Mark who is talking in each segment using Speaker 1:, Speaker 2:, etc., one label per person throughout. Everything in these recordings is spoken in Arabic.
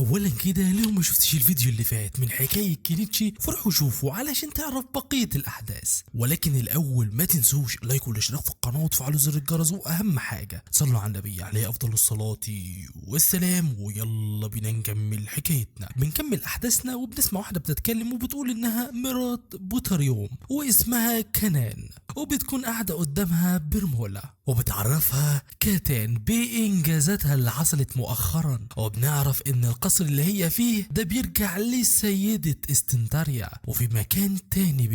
Speaker 1: اولا كده لو ما شفتش الفيديو اللي فات من حكاية كينيتشي فروحوا شوفوا علشان تعرف بقية الاحداث، ولكن الاول ما تنسوش لايك والاشتراك في القناة وتفعلوا زر الجرس، واهم حاجة صلوا على النبي عليه افضل الصلاة والسلام. ويلا بينا نكمل حكايتنا. بنكمل احداثنا وبنسمع واحدة بتتكلم وبتقول انها مرات بوتريوم واسمها كنان، وبتكون قاعدة قدامها برمولا وبتعرفها كاتان بإنجازاتها اللي حصلت مؤخرا، وبنعرف إن القصر اللي هي فيه ده بيرجع لسيدة استنتاريا. وفي مكان تاني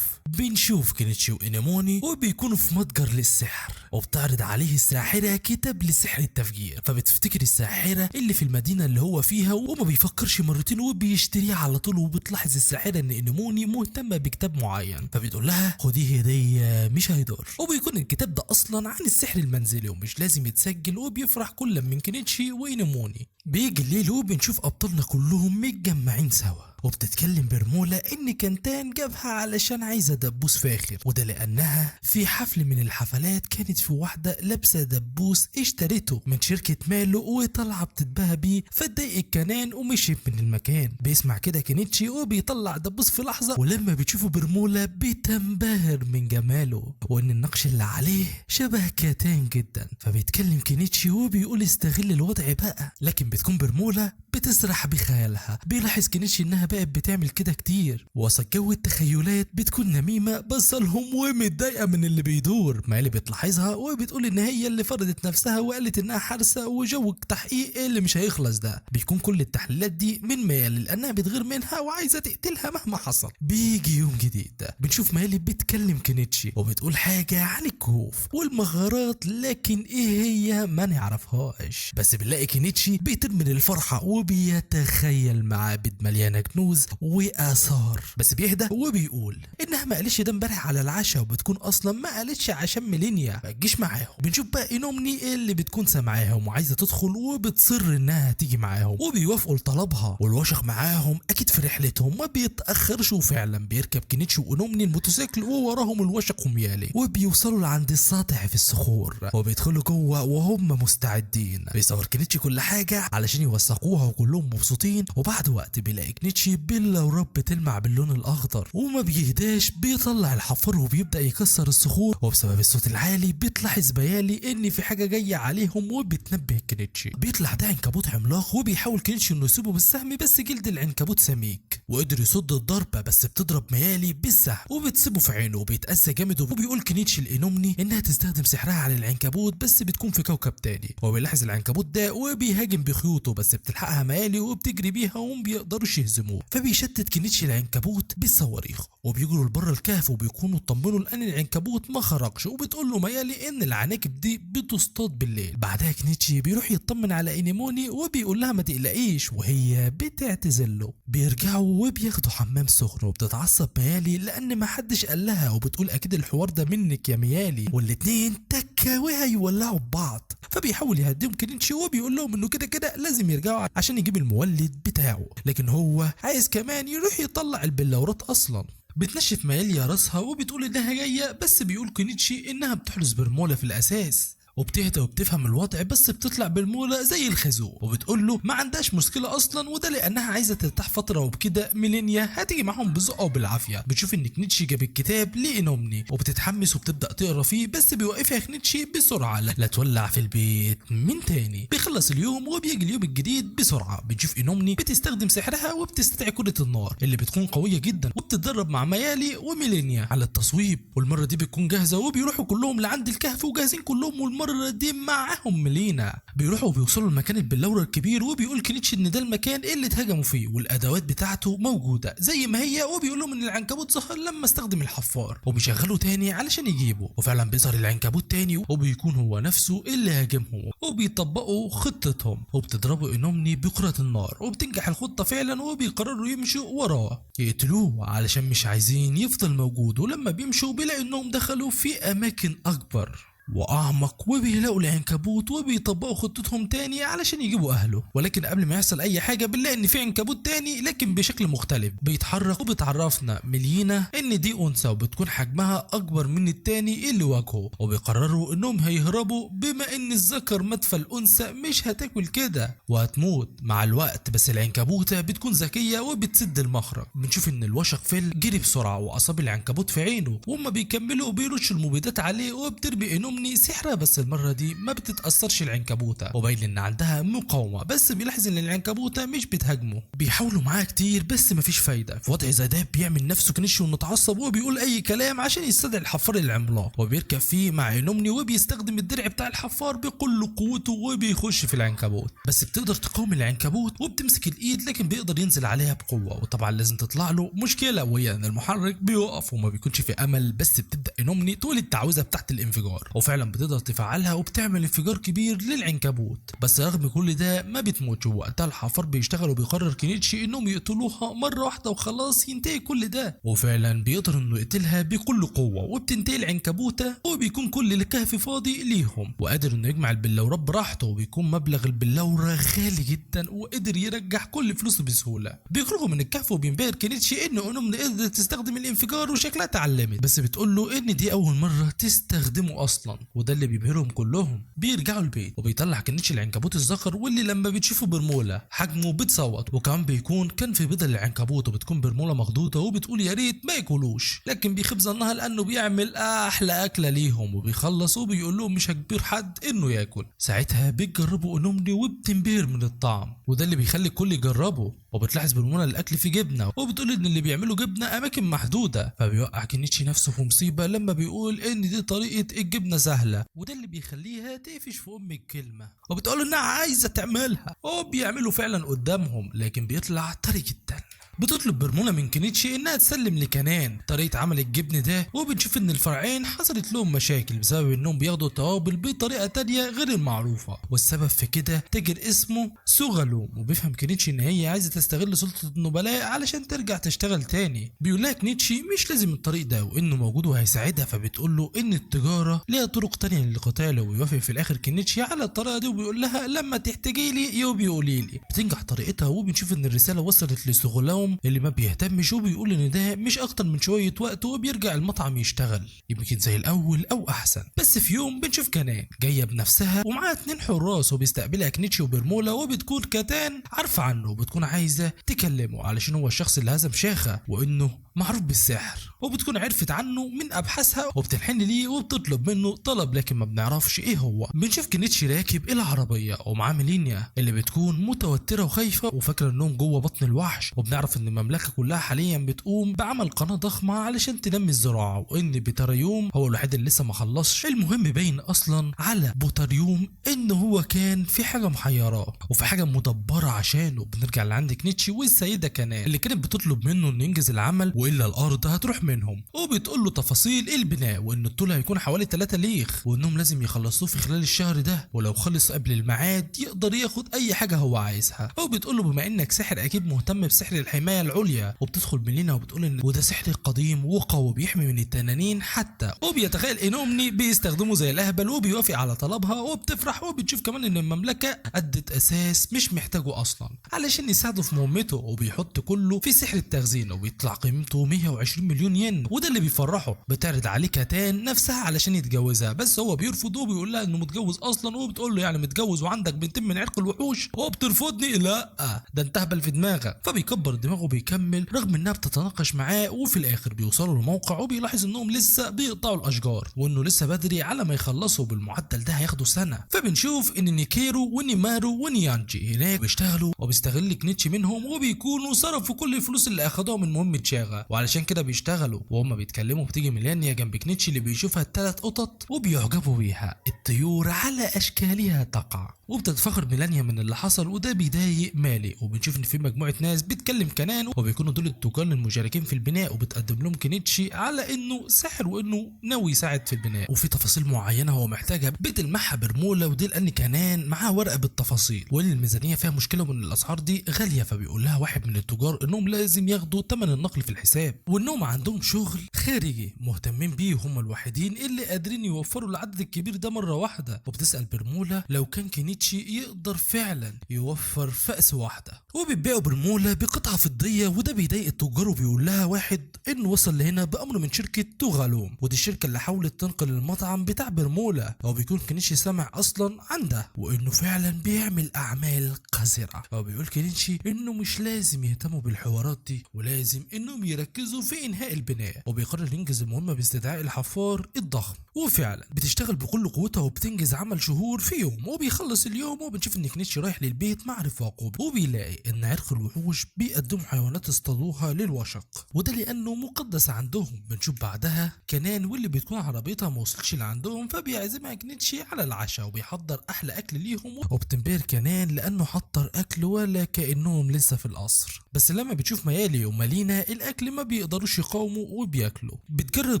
Speaker 1: بنشوف كينيتشي وإنيموني وبيكونوا في متجر للسحر، وبتعرض عليه الساحرة كتاب لسحر التفجير، فبتفتكر الساحرة اللي في المدينة اللي هو فيها وما بيفكرش مرتين وبيشتريه على طول. وبتلاحظ الساحرة إن إنيموني مهتمة بكتاب معين، فبتقول لها خديه هدية مش هيضر. وبيكون الكتاب ده أصلا عن السحر المنزلي ومش لازم يتسجل. وبيفرح كل من كينيتشي وإنيموني. بيجي الليل وبنشوف أبطالنا كلهم متجمعين سوا، وبتتكلم برمولا ان كانتان جابها علشان عايزه دبوس فاخر، وده لانها في حفل من الحفلات كانت في واحده لابسه دبوس اشتريته من شركه مالو وطالعه بتتباهى بيه، فاتضايق كنان ومشيت من المكان. بيسمع كده كينيتشي وبيطلع دبوس في لحظه، ولما بتشوفه برمولا بتنبهر من جماله وان النقش اللي عليه شبه كاتان جدا. فبيتكلم كينيتشي وبيقول استغل الوضع بقى، لكن بتكون برمولا بتسرح بخيالها. بيلاحظ كينيتشي انها بقت بتعمل كده كتير، وسط جو التخيلات بتكون نميمة بصلهم ومتضايقة من اللي بيدور. مالي بتلاحظها وبتقول ان هي اللي فرضت نفسها وقالت انها حارسة، وجو التحقيق اللي مش هيخلص ده بيكون كل التحليلات دي من مالي لانها بتغير منها وعايزة تقتلها مهما حصل. بيجي يوم جديد بنشوف مالي بتكلم كينيتشي وبتقول حاجة عن الكهوف والمغارات، لكن ايه هي ما نعرفهاش. بس بنلاقي كينيتشي بيطير من الفرحة وبيتخيل معابد مليانة كنوز واثار، بس بيهدى وبيقول انها ما قالتش ده امبارح على العشاء، وبتكون اصلا ما قالتش عشان ميلينيا ما تجيش معاهم. بنشوف بقى اينومني اللي بتكون سامعاهم وعايزه تدخل وبتصر انها تيجي معاهم، وبيوافقوا لطلبها. والوشق معاهم اكيد في رحلتهم ما بيتاخرش، وفعلا بيركب كينيتشي واينومني الموتوسيكل ووراهم الوشق وميالي، وبيوصلوا لعند السطح في الصخور وبيدخلوا جوه وهم مستعدين. بيصور كينيتشي كل حاجه علشان يوثقوها وكلهم مبسوطين. وبعد وقت بيلاقي كينيتشي بيلا ورب بتلمع باللون الاخضر وما بيهداش، بيطلع الحفار وبيبدا يكسر الصخور. وبسبب الصوت العالي بتلاحظ بيالي ان في حاجه جايه عليهم وبتنبه كينيتشي. بيطلع ده عنكبوت عملاق وبيحاول كينيتشي انه يسيبه بالسهم، بس جلد العنكبوت سميك وقدر يصد الضربه، بس بتضرب ميالي بالسهم وبتسيبه في عينه وبيتأذى جامد. وبيقول كينيتشي لإنومني انها تستخدم سحرها على العنكبوت بس بتكون في كوكب تاني. وبيلاحظ العنكبوت ده وبيهاجم بخيوطه، بس بتلحقها ميالي وبتجري بيها وما بيقدروش يهزموه. فبيشتت كينيتشي العنكبوت بالصواريخ وبيجروا لبره الكهف، وبيكونوا اطمنوا لان العنكبوت ما خرجش. وبتقول له ميالي ان العناكب دي بتصطاد بالليل. بعدها كينيتشي بيروح يطمن على انيموني وبيقول لها ما تقلقيش، وهي بتعتذر له. بيرجعوا وبياخدوا حمام سخن، وبتتعصب ميالي لان ما حدش قال لها، وبتقول اكيد الحوار ده منك يا ميالي. والاتنين تكاويها يولعوا ببعض. فبيحاول يهديهم كينيتشي وبيقول لهم انه كده كده لازم يرجعوا عشان يجيب المولد بتاعه، لكن هو عايز كمان يروح يطلع البلورات اصلا. بتنشف مياليا راسها وبتقول انها جايه، بس بيقول كينيتشي انها بتحرس برمولا في الاساس. وبتهدى وبتفهم الوضع، بس بتطلع بالمولة زي الخازوق وبتقول له ما عندهاش مشكله اصلا، وده لانها عايزه ترتاح فتره، وبكده ميلينيا هتيجي معاهم بزقه وبالعافيه. بتشوف ان كنيتشي جاب الكتاب لإنومني وبتتحمس وبتبدا تقرا فيه، بس بيوقفها كنيتشي بسرعه لا تولع في البيت من تاني. بيخلص اليوم وبيجي اليوم الجديد بسرعه. بنشوف إنومني بتستخدم سحرها وبتستدعي كرة النار اللي بتكون قويه جدا، وبتتدرب مع ميالي وميلينيا على التصويب. والمره دي بتكون جاهزه وبيروحوا كلهم لعند الكهف وجاهزين كلهم، المرة دي معاهم ميلينا. بيروحوا وبيوصلوا لمكان البلورة الكبير، وبيقول كينيتشي ان ده المكان اللي اتهاجموا فيه والادوات بتاعته موجوده زي ما هي، وبيقول لهم ان العنكبوت ظهر لما استخدم الحفار، وبيشغلوا تاني علشان يجيبه. وفعلا بيظهر العنكبوت تاني وبيكون هو نفسه اللي هاجمهم، وبيطبقوا خطتهم وبتضربوا إنومني بكرة النار، وبتنجح الخطه فعلا. وبيقرروا يمشوا وراه يقتلوه علشان مش عايزين يفضل موجود. ولما بيمشوا بيلاقوا انهم دخلوا في اماكن اكبر، واعمق، وبيلاقوا العنكبوت وبيطبقوا خطتهم تاني علشان يجيبوا اهله. ولكن قبل ما يحصل اي حاجه بنلاقي ان في عنكبوت تاني لكن بشكل مختلف بيتحرك، وبتعرفنا ملينا ان دي انثى وبتكون حجمها اكبر من التاني اللي واجهه، وبيقرروا انهم هيهربوا بما ان الذكر مات فالانثى مش هتاكل كده وهتموت مع الوقت. بس العنكبوته بتكون ذكيه وبتسد المخرج. بنشوف ان الوشق فيل جري بسرعه واصاب العنكبوت في عينه، وهم بيكملوا بيرشوا المبيدات عليه، وبتربي انومني سحرها بس المره دي ما بتتاثرش العنكبوته، وباين ان عندها مقاومه. بس بيلاحظ ان العنكبوته مش بتهاجمه. بيحاولوا معاه كتير بس مفيش فايده. في وضع زي ده بيعمل نفسه كنش ومتعصب وبيقول اي كلام عشان يستدعي الحفار العملاق، وبيركب فيه مع انومني وبيستخدم الدرع بتاع الحفار بكل قوته وبيخش في العنكبوت. بس بتقدر تقاوم العنكبوت وبتمسك الايد، لكن بيقدر ينزل عليها بقوه، وطبعا لازم تطلع له مشكله وهي ان المحرك بيقف وما بيكونش في امل. بس بتبدا انومني تقول التعويذه بتاعت الانفجار، وفعلا بتقدر تفعلها وبتعمل انفجار كبير للعنكبوت. بس رغم كل ده ما بتموتش. وقتها الحفار بيشتغل وبيقرر كينيتشي انهم يقتلوها مره واحده وخلاص ينتهي كل ده. وفعلا بيقدر انه يقتلها بكل قوه، وبتنتهي العنكبوته وبيكون كل الكهف فاضي ليهم، وقادر انه يجمع البلورات براحته، وبيكون مبلغ البلوره غالي جدا، وقدر يرجع كل فلوسه بسهوله. بيخرجوا من الكهف وبينبهر كينيتشي ان انومني قدرت تستخدم الانفجار وشكلها اتعلمت، بس بتقول له ان دي اول مره تستخدمه اصلا، وده اللي بيبهرهم كلهم. بيرجعوا البيت وبيطلع كينيتشي العنكبوت الذكر، واللي لما بتشوفه برموله حجمه بتصوت، وكمان بيكون كان في بيضه العنكبوت وبتكون برموله مخدوده، وبتقول يا ريت ما ياكلوش، لكن بيخيب ظنها لانه بيعمل احلى اكله ليهم. وبيخلص وبيقول لهم مش هجبر حد انه ياكل. ساعتها بيجربوا انومني وبتنبهر من الطعم، وده اللي بيخلي الكل يجربه. وبتلاحظ برموله الاكل في جبنه، وبتقول ان اللي بيعملوا جبنه اماكن محدوده، فبيوقع كينيتشي نفسه في مصيبه لما بيقول ان دي طريقه الجبنه سهله، وده اللي بيخليها تقفش في ام الكلمه، وبتقول انها عايزه تعملها، وبيعملوا فعلا قدامهم، لكن بيطلع طري جدا. بتطلب برمولا من كينيتشي انها تسلم لكنان طريقه عمل الجبن ده، وبنشوف ان الفرعين حصلت لهم مشاكل بسبب انهم بياخدوا التوابل بطريقه تانية غير المعروفه، والسبب في كده تاجر اسمه سوغالوم. وبيفهم كينيتشي ان هي عايزه تستغل سلطه النبلاء علشان ترجع تشتغل تاني. بيقول لها كينيتشي مش لازم الطريق ده وانه موجود وهيساعدها، فبتقول له ان التجاره ليها طرق تانية لقتاله، ويوافق في الاخر كينيتشي على الطريقه دي، وبيقول لها لما تحتاجي لي يوبي قولي لي. بتنجح طريقتها، وبنشوف ان الرساله وصلت لسوغالوم اللي ما بيهتمش، وبيقول ان ده مش اكتر من شويه وقت وبيرجع المطعم يشتغل يمكن زي الاول او احسن. بس في يوم بنشوف كنان جايه بنفسها ومعاها 2 حراس، وبيستقبلها كنيتشي وبرمولا، وبتكون كتان عارفه عنه وبتكون عايزه تكلمه علشان هو الشخص اللي هزم شاخه وانه معروف بالسحر، وبتكون عرفت عنه من ابحاثها وبتنحن ليه وبتطلب منه طلب لكن ما بنعرفش ايه هو. بنشوف كنيتشي راكب العربيه ومعاه ميلينيا اللي بتكون متوتره وخايفه وفاكره انهم جوه بطن الوحش، وبنعرف ان المملكه كلها حاليا بتقوم بعمل قناه ضخمه علشان تنمي الزراعه، وان بيتاريوم هو الوحيد اللي لسه ما خلصش. المهم باين اصلا على بوتاريوم ان هو كان في حاجه محيراه وفي حاجه مدبره عشانه. بنرجع لعند كنيتشي والسيده كنان اللي كانت بتطلب منه انه ينجز العمل والا الارض هتروح منهم، وبتقول له تفاصيل البناء وان الطول هيكون حوالي 3 ليخ وانهم لازم يخلصوه في خلال الشهر ده، ولو خلص قبل الميعاد يقدر ياخد اي حاجه هو عايزها. وبتقول له بما انك ساحر اكيد مهتم بسحر الحمايه العليا، وبتدخل ميلينا وبتقول ان وده سحر قديم وقوي بيحمي من التنانين حتى، وبيتخيل انومني بيستخدمه زي الاهبل وبيوافق على طلبها، وبتفرح. وبتشوف كمان ان المملكه ادت اساس مش محتاجه اصلا علشان يساعده في مهمته، وبيحط كله في سحر التخزين، وبيطلع قيمته 120 مليون ين، وده اللي بيفرحه. بتعرض عليه كتان نفسها علشان يتجوزها، بس هو بيرفض وبيقول لها انه متجوز اصلا، وبتقول له يعني متجوز وعندك بنتين من عرق الوحوش وبترفضني؟ لا ده انت هبل في دماغك. فبيكبر دماغه وبيكمل رغم انها بتتناقش معاه، وفي الاخر بيوصلوا للموقع وبيلاحظ انهم لسه بيقطعوا الاشجار وانه لسه بدري على ما يخلصوا، بالمعدل ده هياخدوا سنه. فبنشوف ان نيكيرو ونيمارو ونيانجي هناك بيشتغلوا، وبيستغل كنيتشي منهم وبيكونوا صرفوا كل الفلوس اللي اخدوها من مهمه شاغا، وعلشان كده بيشتغلوا. وهم بيتكلموا بتيجي ميلانيا جنب كنيتشي اللي بيشوفها ال3 قطط وبيعجبوا بيها، الطيور على اشكالها تقع، وبتتفخر ميلانيا من اللي حصل، وده بيضايق مالي. وبنشوف ان في مجموعه ناس بتكلم كنان وبيكونوا دول التجار المشاركين في البناء، وبتقدم لهم كنيتشي على انه ساحر وانه ناوي يساعد في البناء، وفي تفاصيل معينه هو محتاجها بتلمحها برمولا، ودي لان كنان معاه ورقه بالتفاصيل وان الميزانيه فيها مشكله وان الاسعار دي غاليه. فبيقول لها واحد من التجار انهم لازم ياخدوا ثمن النقل في الحساب، الحساب، وانهم عندهم شغل خارجي مهتمين بيه وهم الوحيدين اللي قادرين يوفروا العدد الكبير ده مرة واحدة. وبتسأل برمولا لو كان كينيتشي يقدر فعلا يوفر فأس واحدة، وبيبيعوا برمولا بقطعة فضية، وده بيضايق التجار. وبيقول لها واحد انه وصل لهنا بأمر من شركة توغالوم، ودي الشركة اللي حاولت تنقل المطعم بتاع برمولا. هو بيكون كينيتشي سامع اصلا عن ده وانه فعلا بيعمل اعمال قذرة. هو بيقول كينيتشي انه مش لازم يهتموا بالحوارات دي، ولازم انهم يركزوا في انهاء البناء. وبيقرر ينجز المهمة باستدعاء الحفار الضخم، وفعلا بتشتغل بكل قوتها وبتنجز عمل شهور في يوم. وبيخلص اليوم وبنشوف ان كينيتشي رايح للبيت مع رفاقه، وبيلاقي ان عرق الوحوش بيقدموا حيوانات اصطادوها للوشق، وده لانه مقدس عندهم. بنشوف بعدها كنان واللي بتكون عربيتها ما وصلتش لعندهم، فبيعزمها كينيتشي على العشاء وبيحضر احلى اكل ليهم. وبتنبهر كنان لانه حضر اكل ولا كانهم لسه في القصر، بس لما بتشوف ميالي ومالينا الاكل ما بيقدروش يقاوموا وبياكلوا. بتجرب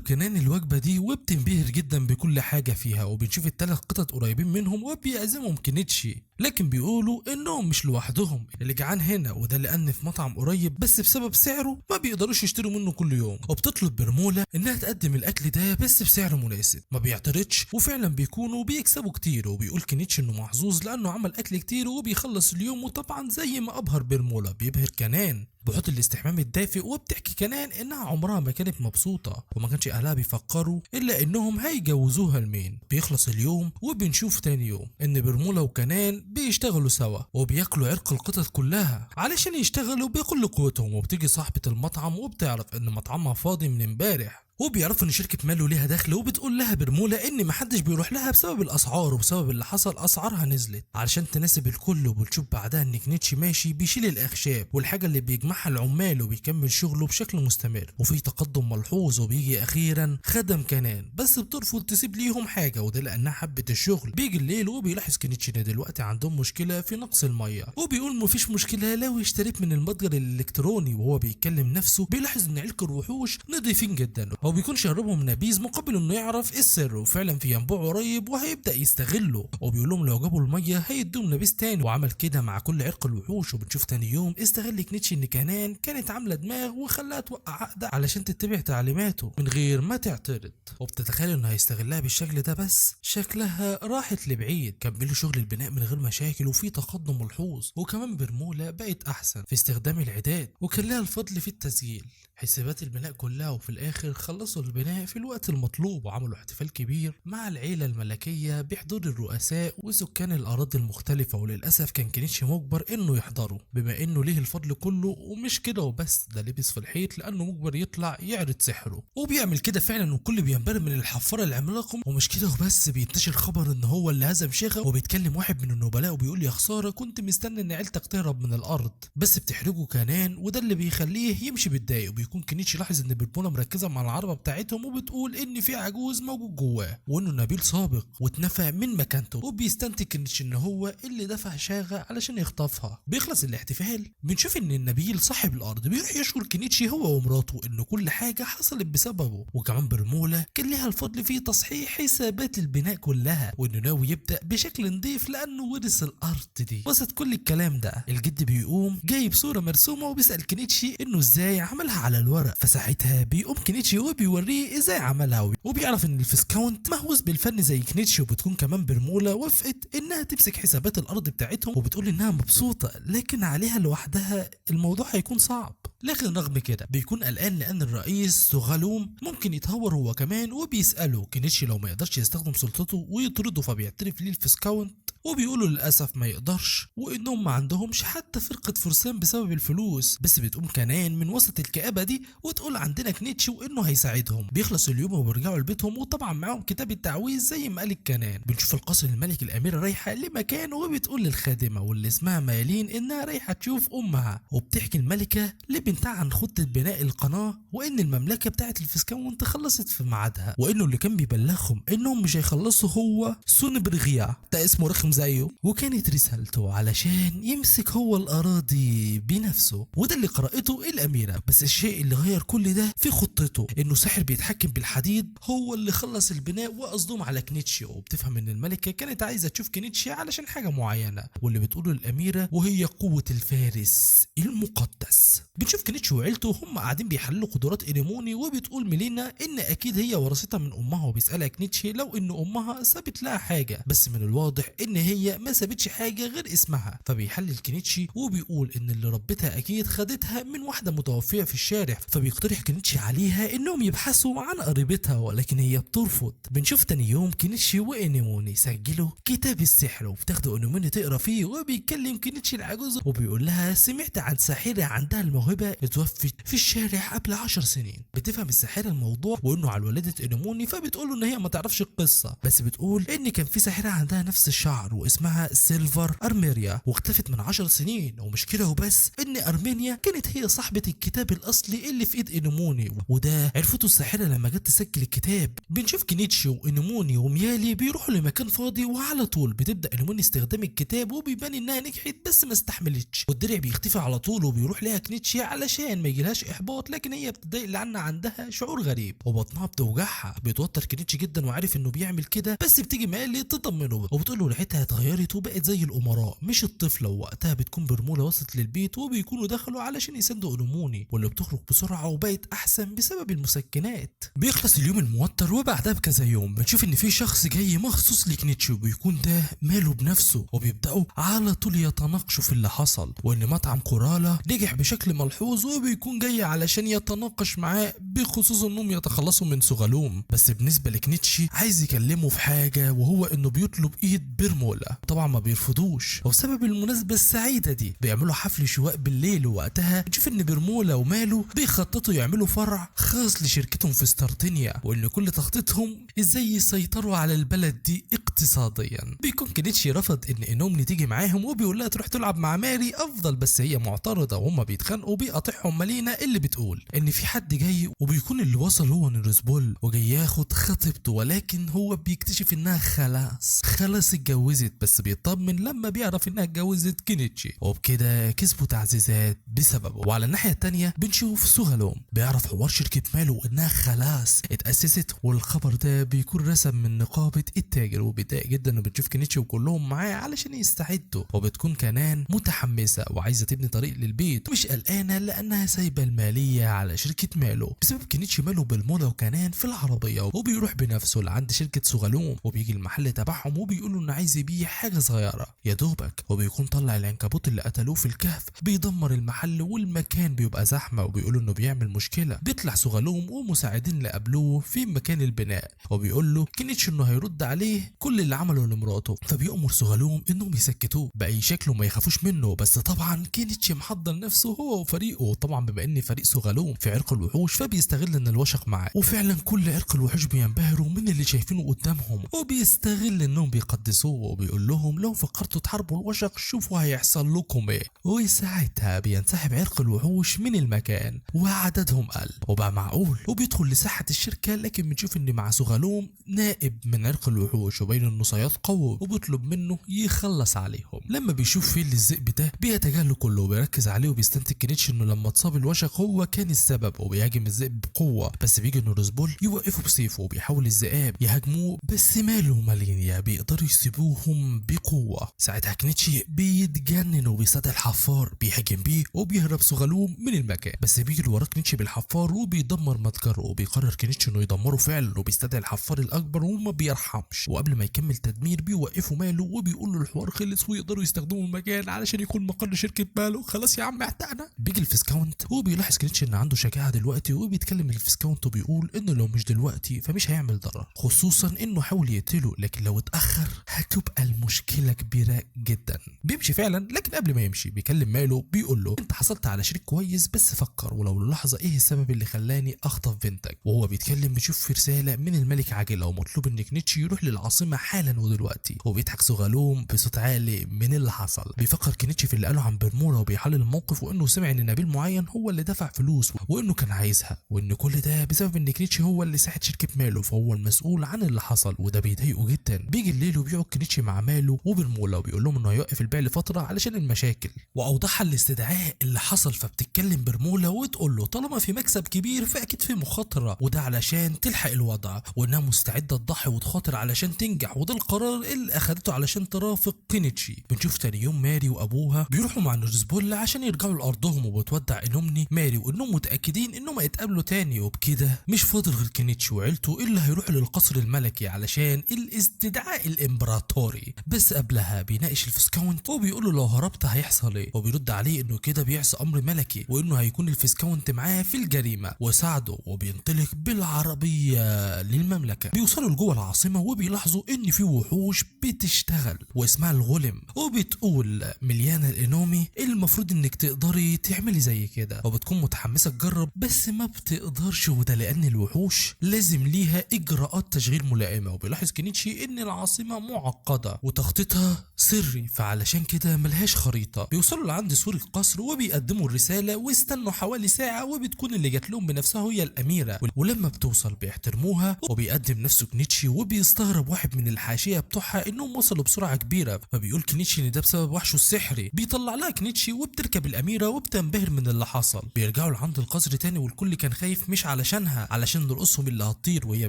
Speaker 1: كنان الوجبه دي وبتنبهر جدا بكل حاجه فيها. وبنشوف الثلاث قطط قريبين منهم وبيعزمهم كينيتشي، لكن بيقولوا انهم مش لوحدهم اللي جعان هنا، وده لان في مطعم قريب بس بسبب سعره ما بيقدروش يشتروا منه كل يوم. وبتطلب برمولا انها تقدم الاكل ده بس بسعر مناسب، ما بيعترضش، وفعلا بيكونوا بيكسبوا كتير. وبيقول كينيتشي انه محظوظ لانه عمل اكل كتير وبيخلص اليوم. وطبعا زي ما ابهر برمولا بيبهر كنان بحط الاستحمام الدافئ. وبتحكي كنان انها عمرها ما كانت مبسوطه وما كانش اهلها بيفكروا الا انهم هيجوزوها لمين. بيخلص اليوم وبنشوف تاني يوم ان برمولا وكنان بيشتغلوا سوا وبياكلوا عرق القطط كلها علشان يشتغلوا بكل قوتهم. وبتيجي صاحبه المطعم وبتعرف ان مطعمها فاضي من امبارح، وبيعرفوا ان شركه مالو ليها دخل. وبتقول لها برمولا ان محدش بيروح لها بسبب الاسعار، وبسبب اللي حصل اسعارها نزلت علشان تناسب الكل. وبنشوف بعدها ان كينيتشي ماشي بيشيل الاخشاب والحاجه اللي بيجمعها العمال وبيكمل شغله بشكل مستمر وفي تقدم ملحوظ. وبيجي اخيرا خدم كنان بس بترفض تسيب ليهم حاجه، وده لانها حبت الشغل. بيجي الليل وبيلاحظ كينيتشي ان دلوقتي عندهم مشكله في نقص الميه، وبيقول مفيش مشكله لو اشتريت من المتجر الالكتروني. وهو بيتكلم نفسه بيلاحظ ان علك الوحوش نظيفين جدا، هو بيكون شربهم نبيذ مقابل انه يعرف ايه السر. وفعلا في ينبوع قريب وهيبدا يستغله، وبيقول لهم لو جابوا الميه هيدوهم نبيذ تاني، وعمل كده مع كل عرق الوحوش. وبنشوف تاني يوم استغل كينيتشي ان كنان كانت عامله دماغ وخلاها توقع عقده علشان تتبع تعليماته من غير ما تعترض، وبتتخيل انه هيستغلها بالشكل ده. بس شكلها راحت لبعيد، كملوا شغل البناء من غير مشاكل وفي تقدم ملحوظ. وكمان برمولا بقت احسن في استخدام العداد وكان لها الفضل في التسجيل حسابات البناء كلها. وفي الاخر خلصوا البناء في الوقت المطلوب وعملوا احتفال كبير مع العيله الملكيه بحضور الرؤساء وسكان الاراضي المختلفه. وللاسف كان كينيتشي مجبر انه يحضره بما انه ليه الفضل كله. ومش كده وبس، ده لبس في الحيط لانه مجبر يطلع يعرض سحره، وبيعمل كده فعلا والكل بينبهر من الحفاره العملاقه. ومش كده وبس، بينتشر خبر ان هو اللي هزم شيخه. وبيتكلم واحد من النبلاء وبيقول يا خساره كنت مستني ان عيلتك تهرب من الارض بس بتحرجه كنان، وده اللي بيخليه يمشي بيتضايق. وبيكون كينيتشي لاحظ ان برمولا مركزه مع العربه بتاعتهم وبتقول ان في عجوز موجود جواه وانه نبيل سابق واتنفى من مكانته. وبيستنتج كينيتشي ان هو اللي دفع شاغه علشان يخطفها. بيخلص الاحتفال بنشوف ان النبيل صاحب الارض بيروح يشكر كينيتشي هو ومراته ان كل حاجه حصلت بسببه، وكمان برمولا كان ليها الفضل في تصحيح حسابات البناء كلها، وانه ناوي يبدا بشكل نظيف لانه ورث الارض دي. وسط كل الكلام ده الجد بيقوم جايب صوره مرسومه وبيسال كينيتشي انه ازاي عملها على الورق. فساعتها بيقوم كينيتشي وبيوريه ازاي عملها، وبيعرف ان الفيسكاونت مهووس بالفن زي كينيتشي. وبتكون كمان برمولا وافقت انها تمسك حسابات الارض بتاعتهم وبتقول انها مبسوطه، لكن عليها لوحدها الموضوع هيكون صعب. لكن رغم كده بيكون قلقان لان الرئيس سوغالوم ممكن يتهور هو كمان. وبيساله كينيتشي لو ما يقدرش يستخدم سلطته ويطرده، فبيعترف ليه الفيسكاونت وبيقولوا للاسف ما يقدرش وانهم ما عندهمش حتى فرقه فرسان بسبب الفلوس. بس بتقوم كنان من وسط الكآبه دي وتقول عندنا كينيتشي وانه هيساعدهم. بيخلص اليوم وبيرجعوا لبيتهم وطبعا معاهم كتاب التعويذ زي ما قال كنان. بنشوف القصر الملك الاميره رايحه لمكان وبتقول للخادمه واللي اسمها مايلين انها رايحه تشوف امها، وبتحكي الملكه لبنتها عن خطه بناء القناه وان المملكه بتاعت الفيسكاونت خلصت في ميعادها، وانه اللي كان بيبلغهم انهم مش هيخلصوا هو سون برغيا، ده اسمه رخم يبقاهم زيه، وكانت رسالته علشان يمسك هو الأراضي بنفسه، وده اللي قرأته الأميرة. بس الشيء اللي غير كل ده في خطته، إنه ساحر بيتحكم بالحديد هو اللي خلص البناء وقصدهم على كنيتشي. وبتفهم إن الملكة كانت عايزة تشوف كنيتشي علشان حاجة معينة، واللي بتقوله الأميرة وهي قوة الفارس المقدس. بنشوف كنيتشي وعيلته هم قاعدين بيحللوا قدرات إينيموني، وبتقول ميلينا إن أكيد هي ورثتها من أمها، وبيسألها كنيتشي لو إن أمها سابت لها حاجة، بس من الواضح إن هي ما سابتش حاجة غير اسمها. فبيحلل كنيتشي وبيقول إن اللي ربتها أكيد خدتها من واحدة متوفية في الشارع، فبيقترح كنيتشي عليها إنهم يبحثوا عن قريبتها، ولكن هي بترفض. بنشوف تاني يوم كنيتشي وإينيموني سجلوا كتاب السحر، وبتاخده إينيموني تقرا فيه، وبيتكلم كنيتشي العجوز وبيقول لها سمعت عن ساحرة عندها الموهبة اتوفت في الشارع قبل 10 سنين. بتفهم الساحرة الموضوع وإنه على ولادة إينيموني، فبتقول له إن هي ما تعرفش القصة، بس بتقول إن كان في ساحرة عندها نفس الشعر واسمها سيلفر أرميريا، واختفت من 10 سنين. ومش كده وبس، إن أرمينيا كانت هي صاحبة الكتاب الأصلي اللي في إيد إينيموني، وده عرفته الساحرة لما جت تسجل الكتاب. بنشوف كنيتشي وإينيموني وميالي بيروحوا لمكان فاضي، وعلى طول بتبدأ إينيموني استخدام الكتاب، وبيبان إنها نجحت بس ما استحملتش، والدرع بيختفي على طول، وبيروح لها كنيتشي علشان ما يجيلهاش إحباط، لكن هي بتضايق لأن عندها شعور غريب وبطنها بتوجعها. بيتوتر كنيتشي جدا وعارف إنه بيعمل كده، بس بتيجي ميالي تطمنه وبتقول له ريحتها اتغيرت وبقت زي الأمراء مش الطفلة. ووقتها بتكون برمولا وصلت للبيت، وبيكونوا دخلوا علشان يساندوا إينيموني، واللي بتخرج بسرعة وبقت أحسن بسبب المسكنات. بيخلص اليوم الموتر، وبعدها بكذا يوم بنشوف إن في شخص جاي مخصوص لكنيتشي، وبيكون ده ماله بنفسه، وبيبدأوا على طول يتناقشوا في اللي حصل، وإن مطعم كورالا نجح بشكل ملحوظ، وبيكون جاي علشان يتناقش معاه بخصوص إنهم يتخلصوا من سوغالوم. بس بالنسبة لكنيتشي عايز يكلمه في حاجة، وهو إنه بيطلب إيد برمولا، طبعا ما بيرفضوش. وبسبب المناسبة السعيدة دي بيعملوا حفل شواء بالليل، ووقتها بنشوف إن برمولا وماله بيخططوا يعملوا فرع خاص لشركتهم في ستارتينيا، وإن كل تخطيطهم إزاي يسيطروا على البلد دي اقتصاديا. بيكون كنيتشي رفض إن إينومني تيجي معاهم، وبيقول لها تروح تلعب مع ماري أفضل، بس هي معترضة، وهما بيتخانقوا. بيقاطعهم مالينا اللي بتقول إن في حد جاي، وبيكون اللي وصل هو نيرسبول وجاي ياخد خطيبته، ولكن هو بيكتشف إنها خلاص اتجوزت، بس بيطمن لما بيعرف إنها اتجوزت كنيتشي، وبكده كسبوا تعزيزات بسببه. وعلى الناحية التانية بنشوف سوغالوم بيعرف حوار شركة ماله إنها خلاص اتأسست، والخبر ده بيكون رسم من نقابة التاجر، وبيتضايق جدا. وبتشوف كنيتشي وكلهم معاه علشان يستعدوا، وبتكون كنان متحمسة وعايزة تبني طريق للبيت، ومش قلقانة لأنها سايبة المالية على شركة ماله بسبب كنيتشي. ماله بالموضة وكنان في العربية، وبيروح بنفسه لعند شركة سوغالوم، وبيجي المحل تبعهم، وبيقولوا إنه عايز يبيع حاجة صغيرة يا دوبك، وبيكون طلع العنكبوت اللي قتلوه في الكهف بيدمر المحل، والمكان بيبقى زحمة، وبيقولوا إنه بيعمل مشكلة. بيطلع سوغالوم ومساعدين اللي قابلوه في مكان البناء، وبيقول له كنيتشي إنه هيرد عليه كل اللي عمله لمراته، فبيأمر سوغالوم إنهم يسكتوه بأي شكل وما يخافوش منه. بس طبعا كنيتشي محضر نفسه هو وفريقه، طبعا بما إن فريق سوغالوم في عرق الوحوش فبيستغل إن الوشق معاه، وفعلا كل عرق الوحوش بينبهروا من اللي شايفينه قدامهم، وبيستغل إنهم بيقدسوه، وبيقول لهم لو فكرتوا تحاربوا الوشق شوفوا هيحصل لكم إيه. وساعتها بينسحب عرق الوحوش من المكان وعددهم قل وبقى معقول، وبيدخل لساحة الشركة، لكن بنشوف إن مع سوغالوم نائب من عرق الوحوش، وبين إنه سيتقوى، وبيطلب منه يخلص عليهم. لما بيشوف فيل الذئب ده بيتجاهله كله وبيركز عليه، وبيستنتج كنيتشي إنه لما اتصاب الوشق هو كان السبب، وبيهاجم الذئب بقوة، بس بيجي نورسبول يوقفه بسيفه، وبيحاول الذئاب يهاجموه، بس ماله ومالينيا بيقدروا يسيبوهم بقوة. ساعتها كنيتشي بيتجنن وبيصطاد الحفار بيهاجم بيه، وبيهرب سوغالوم من المكان، بس بيجي ورا كنيتشي بالحفار وبيدمر متجره، وبيقرر كنيتشي انه يدمره فعلا، وبيستدعي الحفار الاكبر وما بيرحمش، وقبل ما يكمل تدمير بيوقفوا ماله وبيقول له الحوار خلص ويقدروا يستخدموا المكان علشان يكون مقر شركة ماله. خلاص يا عم اعتقنا. بيجي الفيسكاونت وبيلاحظ كنيتشي ان عنده شجاعة دلوقتي، وبيتكلم الفيسكاونت وبيقول انه لو مش دلوقتي فمش هيعمل ضرر، خصوصا انه حاول يقتله، لكن لو اتأخر هتبقى المشكلة كبيرة جدا. بيمشي فعلا، لكن قبل ما يمشي بيكلم ماله بيقول له انت حصلت على شريك كويس، بس فكر ولو للحظة ايه السبب اللي خلاني اخطف بنتك. وهو بيتكلم بيشوف في رسالة من الملك عاجلة، ومطلوب ان كنيتشي يروح للعاصمة حالا ودلوقتي. وبيضحك سوغالوم بصوت عالي من اللي حصل. بيفكر كنيتشي في اللي قاله عن برمولا، وبيحلل الموقف، وانه سمع ان نبيل معين هو اللي دفع فلوس، وانه كان عايزها، وان كل ده بسبب ان كنيتشي هو اللي ساعد شركة ماله، فهو المسؤول عن اللي حصل، وده بيضايقه جدا. بيجي الليل وبيقعد كنيتشي كنيتشي مع ماله وبرمولا وبيقول لهم انه هيوقف البيع لفتره علشان المشاكل، واوضحها الاستدعاء اللي حصل. فبتتكلم برمولا وتقول له طالما في مكسب كبير فاكيد في مخاطره، وده علشان تلحق الوضع، وانها مستعده تضحي وتخاطر علشان تنجح، وده القرار اللي اخدته علشان ترافق كينيتشي. بنشوف تاني يوم ماري وابوها بيروحوا مع نورزبول عشان يرجعوا لارضهم، وبتودع انومني ماري وانهم متاكدين انهم هيتقابلوا تاني، وبكده مش فاضل غير كينيتشي وعيلته اللي هيروحوا للقصر الملكي علشان الاستدعاء الامبراطوري. بس قبلها بيناقش الفيسكاونت وبيقول له لو هربت هيحصل ايه، وبيرد عليه انه كده بيعصي امر ملكي، وانه هيكون الفيسكاونت معاه في الجريمه وساعده، وبينطلق بالعربيه للمملكه. بيوصلوا لجوه العاصمه وبيلاحظوا ان في وحوش بتشتغل واسمها الغلم، وبتقول مليانه الانومي المفروض انك تقدري تعملي زي كده، وبتكون متحمسه تجرب بس ما بتقدرش، وده لان الوحوش لازم ليها اجراءات تشغيل ملائمه. وبيلاحظ كينيتشي ان العاصمه معقده وتخطيطها سري، فعلشان كده ملهاش خريطه. بيوصلوا لعند سور القصر وبيقدموا الرساله واستنوا حوالي ساعه، وبتكون اللي جات لهم بنفسها هي الاميره، ولما بتوصل بيحترموها. وبيقدم نفسه كينيتشي وبيستغرب واحد من الحاشيه بتوعها انهم وصلوا بسرعه كبيره، فبيقول كينيتشي ان ده بسبب وحشه السحري. بيطلع لها كينيتشي وبتركب الاميره وبتنبهر من اللي حصل. بيرجعوا لعند القصر تاني والكل كان خايف مش علشانها، علشان رؤوسهم اللي هتطير. وهي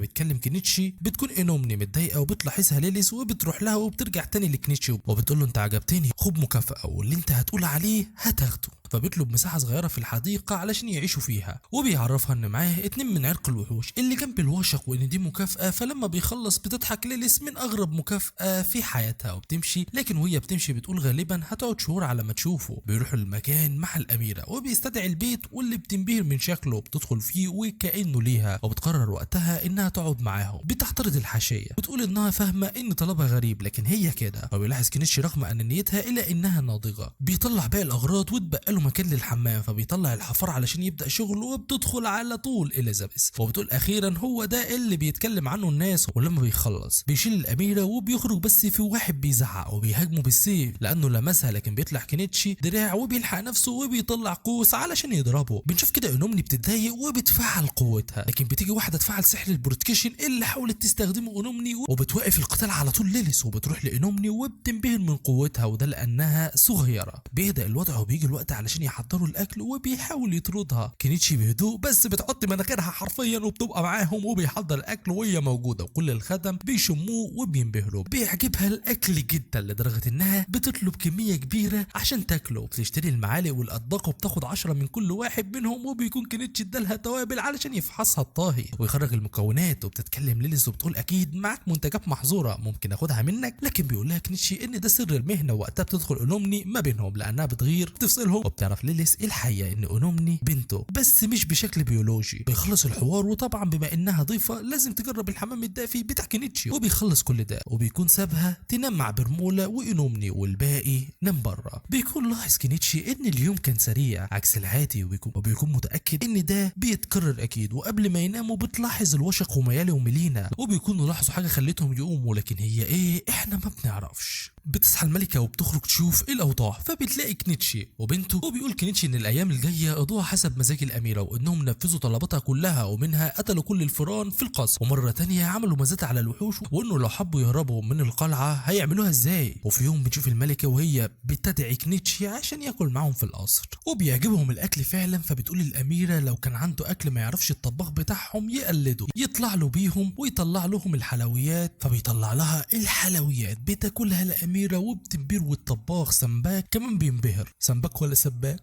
Speaker 1: بتكلم كينيتشي بتكون انومني متضايقه وبتلاحظها ليليس وبتروح لها وبترجع تاني لكينيتشي وبتقول له انت عجبتني، خد مكافاه واللي انت هتقول عليه هتاخده. فبيطلب مساحه صغيره في الحديقه علشان يعيشوا فيها، وبيعرفها ان معاه 2 من عرق الوحوش اللي جنب الوشق وان دي مكافاه. فلما بيخلص بتضحك ليليس من اغرب مكافاه في حياتها وبتمشي، لكن وهي بتمشي بتقول غالبا هتقعد شهور على ما تشوفه. بيروحوا المكان مع الاميره وبيستدعي البيت واللي بتنبهر من شكله، بتدخل فيه وكانه ليها، وبتقرر وقتها انها تقعد معاهم. بتعترض الحاشيه بتقول انها فاهمه ان طلبها غريب لكن هي كده. فبيلاحظ كينيتشي رغم انانيتها الا انها ناضجه. بيطلع باقي الاغراض وتبقى له مكان للحمام، فبيطلع الحفار علشان يبدا شغله. وبتدخل على طول اليزابيث وبتقول اخيرا هو ده اللي بيتكلم عنه الناس. ولما بيخلص بيشيل الاميره وبيخرج، بس في واحد بيزعق وبيهاجمه بالسيف لانه لمسها، لكن بيطلع كينيتشي دراع وبيلحق نفسه وبيطلع قوس علشان يضربه. بنشوف كده انومني بتتضايق وبتفعل قوتها، لكن بتيجي واحده تفعل سحر البروتكيشن اللي حاولت تستخدمه انومني، وبتوقف القتال على طول ليليس، وبتروح لانومني وبتنبهر من قوتها، وده لانها صغيره. بيهدأ الوضع وبيجي الوقت علشان يحضروا الاكل وبيحاول يطردها كينيتشي بهدوء، بس بتحط مناخيرها حرفيا وبتبقى معاهم وبيحضر الاكل وهي موجوده، وكل الخدم بيشموه وبينبهروا. بيعجبها الاكل جدا لدرجه انها بتطلب كميه كبيره عشان تاكله، وبتشتري المعالق والاطباق وبتاخد 10 من كل واحد منهم. وبيكون كينيتشي ادالها توابل علشان يفحصها الطاهي ويخرج المكونات. وبتتكلم ليليس وبتقول اكيد معاك منتجات محظوره ممكن اخدها منك، لكن بيقول لها كينيتشي ان ده سر المهنه. وقتها بتدخل انومني ما بينهم لانها بتغير بتفصلهم، وبتعرف ليليس الحقيقه ان انومني بنته بس مش بشكل بيولوجي. بيخلص الحوار، وطبعا بما انها ضيفه لازم تجرب الحمام الدافي بتاع كينيتشي. وبيخلص كل ده وبيكون سابها تنام مع برمولا وانومني والباقي نام بره. بيكون لاحظ كينيتشي ان اليوم كان سريع عكس العادي، وبيكون متاكد ان ده بيتكرر اكيد. وقبل ما يناموا بتلاحظ الوشق وميالي وميلينا، وبيكونوا لاحظوا حاجه خلتهم يقوموا، لكن هي ايه احنا ما بنعرفش. بتصحى الملكه وبتخرج تشوف ايه الاوضاع، فبتلاقي كينيتشي وبنته، وبيقول كينيتشي ان الايام الجايه قضوها حسب مزاج الاميره، وانهم نفذوا طلباتها كلها، ومنها قتلوا كل الفيران في القصر، ومره تانية عملوا مزاد على الوحوش، وانه لو حبوا يهربوا من القلعه هيعملوها ازاي. وفي يوم بتشوف الملكه وهي بتدعي كينيتشي عشان ياكل معاهم في القصر، وبيعجبهم الاكل فعلا. فبتقول الاميره لو كان عنده اكل ما يعرفش الطباخ بتاعهم يقلده، يطلع له بيهم ويطلع لهم الحلويات. فبيطلع لها الحلويات بتاكلها الاميره وبتنبهر، والطباخ سمباك كمان بينبهر. سمباك ولا سباك؟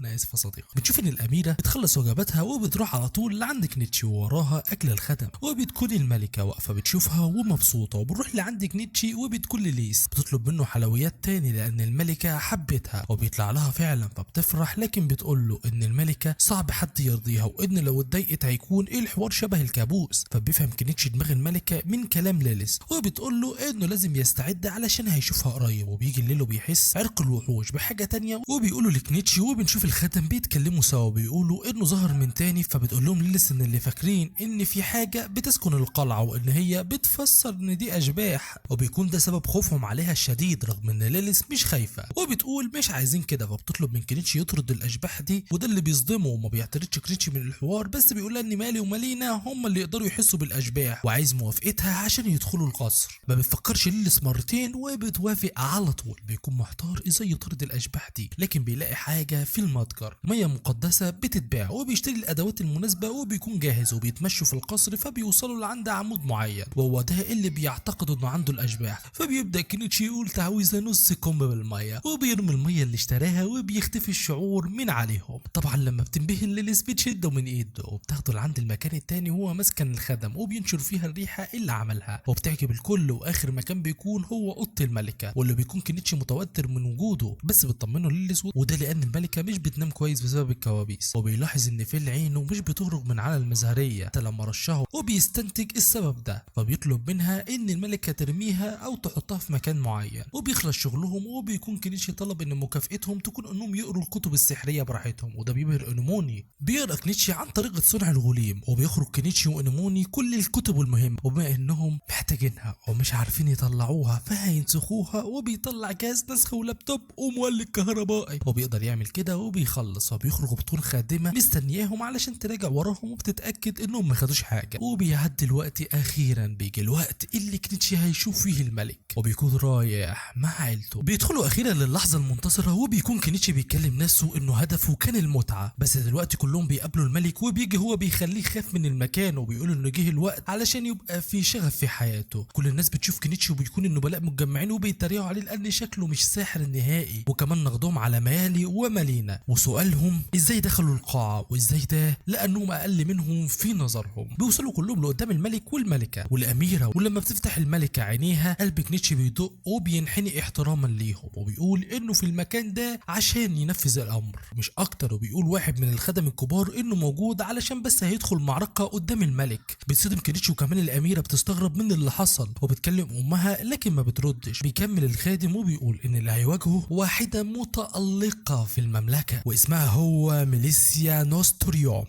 Speaker 1: انا اسف يا صديقي. بتشوف ان الاميره بتخلص وجباتها وبتروح على طول لعند كينيتشي، ووراها اكل الخدم، وبتكون الملكه واقفه بتشوفها ومبسوطه. وبنروح لعند كينيتشي وبتكون ليليس بتطلب منه حلويات تاني لان الملكه حبتها، وبيطلع لها فعلا فبتفرح، لكن بتقول له ان الملكه صعب حد يرضيها، وان لو اتضايقت هيكون ايه الحوار شبه الكابوس. فبيفهم كينيتشي دماغ الملكه من كلام ليليس، وبتقول له انه لازم يستعد علشان هيشوفها قريب. وبيجي الليل وبيحس عرق الوحوش بحاجه تانيه، وبيقولوا لكينيتشي. وبنشوف الخدم بيتكلموا سوا بيقولوا انه ظهر من تاني، فبتقول لهم ليليس ان اللي فاكرين ان في حاجه بتسكن القلعه وان هي بتفسر ان دي اشباح، وبيكون ده سبب خوفهم عليها الشديد رغم ان ليليس مش خايفه، وبتقول مش عايزين كده، فبتطلب من كنيتشي يطرد الاشباح دي، وده اللي بيصدمه وما بيعترضش كنيتشي من الحوار، بس بيقول لها ان مالي ومالينا هم اللي يقدروا يحسوا بالاشباح وعايز موافقتها عشان يدخلوا القصر. ما بتفكرش ليليس مرتين وبتوافق على طول. بيكون محتار ازاي يطرد الاشباح دي، لكن بيلاقي حاجه في المتجر ميه مقدسه بتتباع، وبيشتري الادوات المناسبه وبيكون جاهز، وبيتمشوا في القصر فبيوصلوا لعند عمود معين وهو ده اللي بيعتقد انه عنده الاشباح. فبيبدا كينيتشي يقول تعويذه نص كم بالميه، وبيرمي الميه اللي اشتراها وبيختفي الشعور من عليهم. طبعا لما بتنبهر ليليس بتشده من ايده وبتاخده لعند المكان التاني وهو مسكن الخدم، وبينشر فيها الريحه اللي عملها وبتعجب الكل، واخر مكان بيكون هو اوضه الملكه، واللي بيكون كينيتشي متوتر من وجوده، بس بتطمنه ليليس وده لان الملكه مش بتنام كويس بسبب الكوابيس، وبيلاحظ ان فيل عينه مش بتخرج من على المزهريه حتى لما رشها، وبيستنتج السبب ده، فبيطلب منها ان الملكه ترميها او تحطها في مكان معين، وبيخلص شغلهم. وبيكون كينيتشي طلب ان مكافئتهم تكون انهم يقروا الكتب السحريه براحتهم، وده بيبهر انوموني. بيقرا كينيتشي عن طريقه صنع الغليم، وبيخرج كينيتشي وانوموني كل الكتب المهمه، وبما انهم محتاجينها ومش عارفين يطلعوها فهينسخوها، وبيطلع جهاز نسخ ولابتوب ومولد كهربائي، وبيقدر يعمل كده وبيخلص، وبيخرجوا بطول خادمه مستنياهم علشان تراجع وراهم وبتتاكد انهم ما خدوش حاجه. وبيعدي الوقت، اخيرا بيجي الوقت اللي كينيتشي هيشوف فيه الملك، وبيكون رايح مع عيلته. بيدخلوا اخيرا للحظه المنتصره، وبيكون كينيتشي بيكلم نفسه انه هدفه كان المتعه، بس دلوقتي كلهم بيقابلوا الملك، وبيجي هو بيخليه يخاف من المكان، وبيقول انه جه الوقت علشان يبقى في شغف في حياته. كل الناس بتشوف كينيتشي وبيكون النبلاء متجمعين وبيتريقوا عليه لان شكله مش ساحر نهائي، وكمان نقدهم على مالي ومالينا، وسؤالهم ازاي دخلوا القاعه وازاي ده لانهم اقل منهم في نظرهم. بيوصلوا كلهم لقدام الملك والملكه والاميره، ولما بتفتح الملكه عينيها قلب كينيتشي بيدق وبينحني احتراما ليهم، وبيقول انه في المكان ده عشان ينفذ الامر مش اكتر. وبيقول واحد من الخدم الكبار انه موجود علشان بس هيدخل معركه قدام الملك. بتصدم كينيتشي وكمان الاميره بتستغرب من اللي حصل، وبتكلم امها لكن ما بتردش. بيكمل الخادم وبيقول ان اللي هيواجهه واحده متالقه في المملكه واسمها هو ميليسيا نوستوريوم،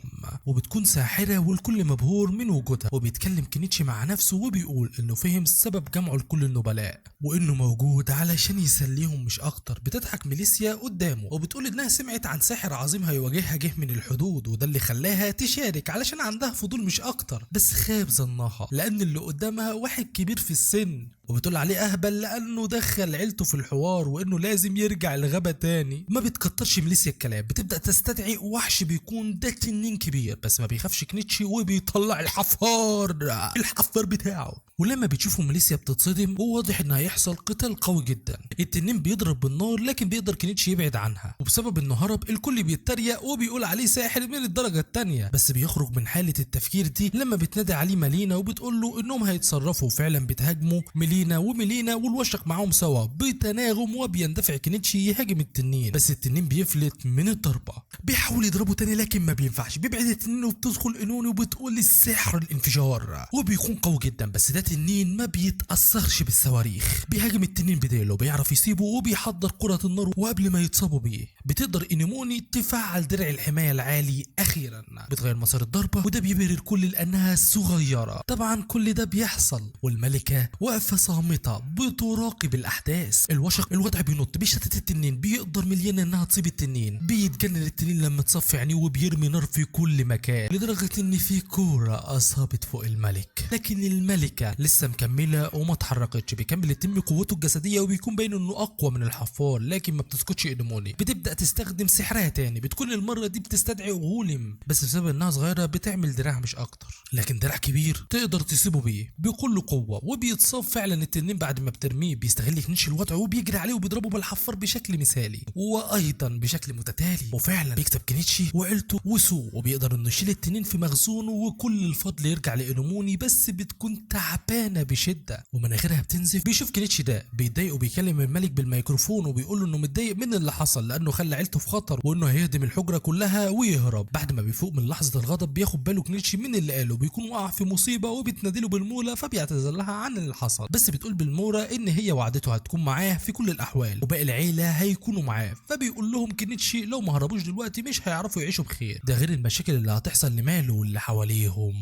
Speaker 1: وبتكون ساحره والكل مبهور من وجودها. وبيتكلم كينيتشي مع نفسه وبيقول انه فهم سبب جمعه لكل النبلاء وانه موجود علشان يسليهم مش اكتر. بتضحك ميليسيا قدامه وبتقول انها سمعت عن ساحر عظيم هيواجهها جه من الحدود، وده اللي خلاها تشارك علشان عندها فضول مش اكتر، بس خاب ظنها لان اللي قدامها واحد كبير في السن، وبتقول عليه اهبل لانه دخل عيلته في الحوار وانه لازم يرجع الغابه تاني. ما بتكترش ميليسيا الكلام، بتبدا تستدعي وحش بيكون ده تنين كبير بس ما بيخافش كنيتشي، وبيطلع الحفار بتاعه. ولما بتشوفوا ميليسيا بتتصدم وواضح ان هيحصل قتال قوي جدا. التنين بيضرب بالنار لكن بيقدر كنيتشي يبعد عنها، وبسبب انه هرب الكل بيتريق وبيقول عليه ساحر من الدرجه الثانيه، بس بيخرج من حاله التفكير دي لما بتنادي عليه مالينا وبتقول له انهم هيتصرفوا، وفعلا بتهاجموا ميلينا والوشق معاهم سوا بتناغم، وبيندفع كنيتشي يهاجم التنين بس التنين بيفلت من الضربه. بيحاول يضربه تاني لكن ما بينفعش، بيبعد التنين وبتدخل انوني وبتقول السحر الانفجار، وبيكون قوي جدا بس ده تنين ما بيتاثرش بالصواريخ. بيهاجم التنين بديله بيعرف يسيبه وبيحضر كره النار، وقبل ما يتصابوا بيه بتقدر انيموني تفعل درع الحمايه العالي اخيرا، بتغير مسار الضربه وده بيبهر الكل لانها صغيره. طبعا كل ده بيحصل والملكه واقفه صامته بتراقب الاحداث. الوضع بينط بيشتت التنين، بيقدر مليان انها تصيب التنين، بيتجنن التنين لما تصفي عينيه وبيرمي نار في كل مكان لدرجه ان في كوره اصابت فوق الملك، لكن الملكه لسه مكمله وما اتحركتش. بيكمل التنين قوته الجسديه وبيكون باين انه اقوى من الحفار، لكن ما بتسكتش انيموني، بتبدا تستخدم سحرها تاني. بتكون المره دي بتستدعي غولم بس بسبب انها صغيره بتعمل دراع مش اكتر، لكن دراع كبير تقدر تصيبه بيه بكل قوه، وبيتصاب فعلا التنين بعد ما بترميه. بيستغل كنيتشي الوضع وبيجري عليه وبيضربه بالحفار بشكل مثالي وايضا بشكل متتالي، وفعلا بيكسب كنيتشي وعيلته وسو، وبيقدر انه يشيل التنين في مخزونه وكل الفضل يرجع لانوموني، بس بتكون تعب تعبانه بشده ومناخيرها بتنزف. بيشوف كنيتشي ده بيتضايق وبيكلم الملك بالميكروفون وبيقول له انه متضايق من اللي حصل لانه خلى عيلته في خطر وانه هيهدم الحجره كلها ويهرب. بعد ما بيفوق من لحظه الغضب بياخد باله كنيتشي من اللي قاله، بيكون وقع في مصيبه وبتناديله بالموله، فبيعتذر لها عن اللي حصل، بس بتقول بالموره ان هي وعدته هتكون معاه في كل الاحوال وباقي العيله هيكونوا معاه. فبيقول لهم كنيتشي لو ما هربوش دلوقتي مش هيعرفوا يعيشوا بخير، ده غير المشاكل اللي هتحصل لماله واللي حواليهم.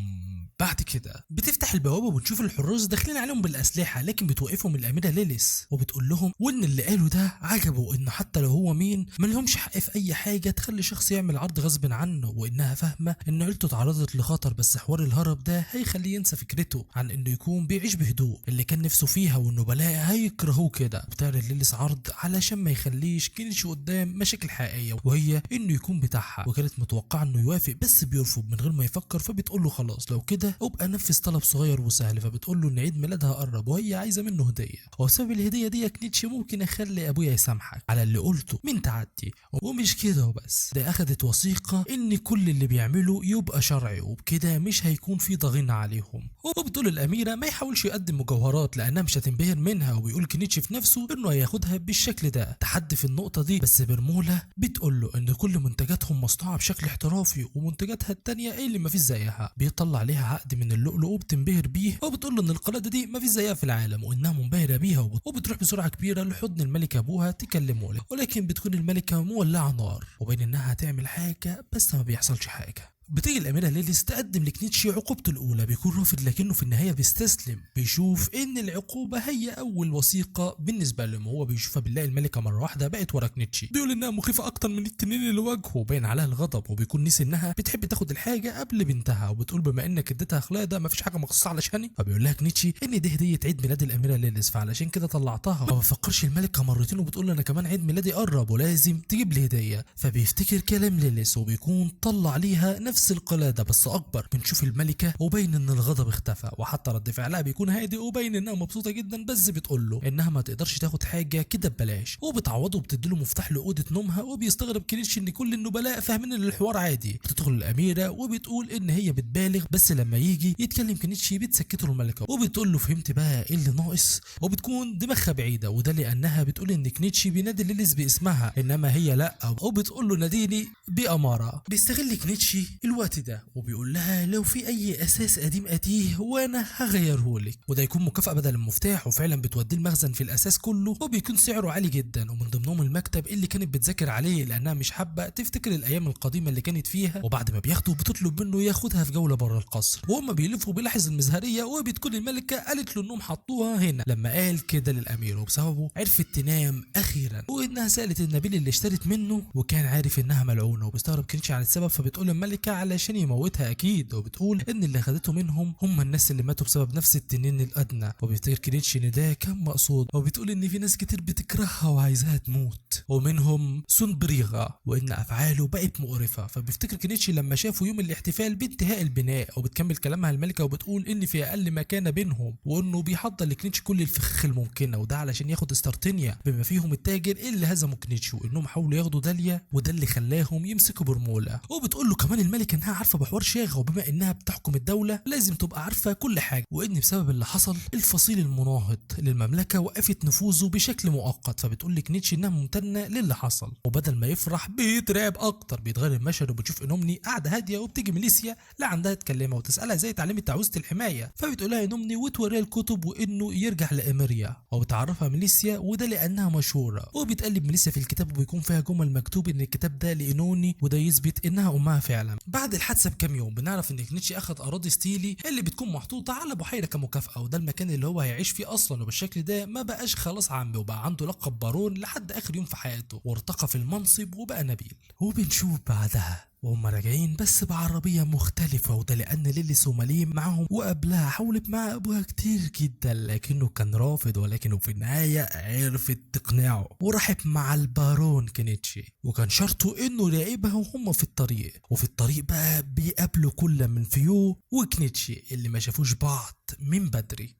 Speaker 1: بعد كده بتفتح البوابه وبتشوف الحراس داخلين عليهم بالاسلحه، لكن بتوقفهم الاميره ليليس وبتقول لهم وان اللي قاله ده عجبه، انه حتى لو هو مين ملهمش حق في اي حاجه تخلي شخص يعمل عرض غصب عنه، وانها فاهمه ان عيلته اتعرضت لخطر، بس حوار الهرب ده هيخليه ينسى فكرته عن انه يكون بيعيش بهدوء اللي كان نفسه فيها، والنبلاء هيكرهوه كده. بتعرض ليليس عرض علشان ما يخليش كنيتشي قدام مشاكل حقيقيه، وهي انه يكون بتاعها، وكانت متوقعه انه يوافق بس بيرفض من غير ما يفكر. فبتقول له خلاص لو كده ابقى نفذ طلب صغير وسهل. فبتقول له ان عيد ميلادها قرب وهي عايزه منه هديه، وبسبب الهديه دي يا كنيتشي ممكن اخلي ابويا يسامحك على اللي قلته من تعدي. ومش كده وبس، ده اخدت وثيقه ان كل اللي بيعمله يبقى شرعي، وبكده مش هيكون في ضغينه عليهم. وبتقول الاميره ما يحاولش يقدم مجوهرات لانها مش هتنبهر منها، وبيقول كنيتشي في نفسه انه هياخدها بالشكل ده. تحدي في النقطه دي، بس برموله بتقول له ان كل منتجاتهم مصنوعه بشكل احترافي، ومنتجاتها التانيه اللي ما فيش زيها. بيطلع عليها عقد من اللؤلؤ وبتنبهر بيه، وبتقول له ان القلاده دي ما فيش زيها في العالم وانها منبهره بيها، وبتروح بسرعه كبيره لحضن الملك ابوها تكلمه له، ولكن بتكون الملكه مولعه نار وبين انها هتعمل حاجه بس ما بيحصلش حاجه. بتيجي الاميره ليليس تقدم لكنيتشي عقوبته الاولى، بيكون رافض لكنه في النهايه بيستسلم. بيشوف ان العقوبه هي اول وثيقه بالنسبه له، وهو بيشوفها بنلاقي الملكه مره واحده بقت ورا كنيتشي، بيقول انها مخيفه اكتر من التنين اللي واجهه، وباين عليها الغضب، وبيكون نسي انها بتحب تاخد الحاجه قبل بنتها، وبتقول بما انك اديتها خلاده مفيش حاجه مخصصه علشاني. فبيقول لها كنيتشي ان دي هديه عيد ميلاد الاميره ليليس فعلشان كده طلعتها. ما بفكرش الملكه مرتين وبتقول له انا كمان عيد ميلادي قرب ولازم تجيب لي هديه. فبيفتكر كلام ليليس وبيكون طلع ليها نفس القلاده بس اكبر. بنشوف الملكه وباين ان الغضب اختفى، وحتى رد فعلها بيكون هادئ وباين انها مبسوطه جدا، بس بتقول له انها ما تقدرش تاخد حاجه كده ببلاش، وبتعوضه وبتديله مفتاح لاوضه نومها. وبيستغرب كنيتشي ان كل النبلاء فاهمين ان الحوار عادي. بتدخل الاميره وبتقول ان هي بتبالغ، بس لما يجي يتكلم كنيتشي بتسكته الملكه وبتقول له فهمت بقى ايه اللي ناقص. وبتكون دماغها بعيده، وده لانها بتقول ان كنيتشي بينادي ليليس باسمها انما هي لا، وبتقول له ناديني باماره. بيستغل كنيتشي الوقت ده وبيقول لها لو في اي اساس قديم اتيه وانا هغيرهولك، وده يكون مكافاه بدل المفتاح. وفعلا بتوديه المخزن في الاساس كله، وبيكون سعره عالي جدا، ومن ضمنهم المكتب اللي كانت بتذاكر عليه لانها مش حابه تفتكر الايام القديمه اللي كانت فيها. وبعد ما بياخده بتطلب منه ياخدها في جوله بره القصر، وهم بيلفوا بيلاحظ المزهريه، وبتكون الملكه قالت له انهم حطوها هنا لما قال كده للامير، وبسببه عرفت تنام اخيرا. وانها سالت النبيل اللي اشترت منه وكان عارف انها ملعونه، وبيستغرب كنيتشي عن السبب. فبتقول الملكه علشان يموتها اكيد، وبتقول ان اللي خدته منهم هم الناس اللي ماتوا بسبب نفس التنين الادنى. وبيفتكر كنيتشي ان ده كان مقصود، وبتقول ان في ناس كتير بتكرهها وعايزاها تموت ومنهم سونبريغا، وان افعاله بقت مقرفه. فبيفتكر كنيتشي لما شافوا يوم الاحتفال بانتهاء البناء، وبتكمل كلامها الملكه وبتقول ان في اقل مكانه بينهم، وانه بيحضر لكنيتشي كل الفخاخ الممكنه، وده علشان ياخد استرتينيا بما فيهم التاجر اللي هزموا كنيتشي، وانهم حاولوا ياخدوا داليا وده اللي خلاهم يمسكوا برمولا. وبتقول له كمان الملكه انها عارفه بحوار شاغه، وبما انها بتحكم الدوله لازم تبقى عارفه كل حاجه، وان بسبب اللي حصل الفصيل المناهض للمملكه وقفت نفوذه بشكل مؤقت. فبتقول لكنيتشي انها ممتنه للي حصل، وبدل ما يفرح بيترعب اكتر. بيتغير المشهد وبتشوف انومني قاعده هاديه، وبتيجي ميليسيا لعندها تكلمها وتسالها ازاي اتعلمت تعويذه الحمايه. فبتقول لها انومني وتوريها الكتب وانه يرجع لاميريا، وبتعرفها ميليسيا وده لانها مشهوره. وبتقلب ميليسيا في الكتاب وبيكون فيها جمل مكتوب ان الكتاب ده لانوني، وده يثبت انها امها فعلا. بعد الحادثه بكام يوم بنعرف ان كنيتشي اخذ اراضي ستيلي اللي بتكون محطوطه على بحيره كمكافاه، وده المكان اللي هو هيعيش فيه اصلا. وبالشكل ده ما بقاش خلاص عمي، وبقى عنده لقب بارون لحد اخر يوم في حياته، وارتقى في المنصب وبقى نبيل. وبنشوف بعدها وهم راجعين بس بعربيه مختلفه، وده لان ليليس ومليم معاهم، وقبلها حاولت مع ابوها كتير جدا لكنه كان رافض، ولكنه في النهايه عرفت تقنعه وراحت مع البارون كنيتشي، وكان شرطه انه يراقبها وهم في الطريق. وفي الطريق بقى بيقابلوا كل من فيو وكنيتشي اللي ما شافوش بعض من بدري.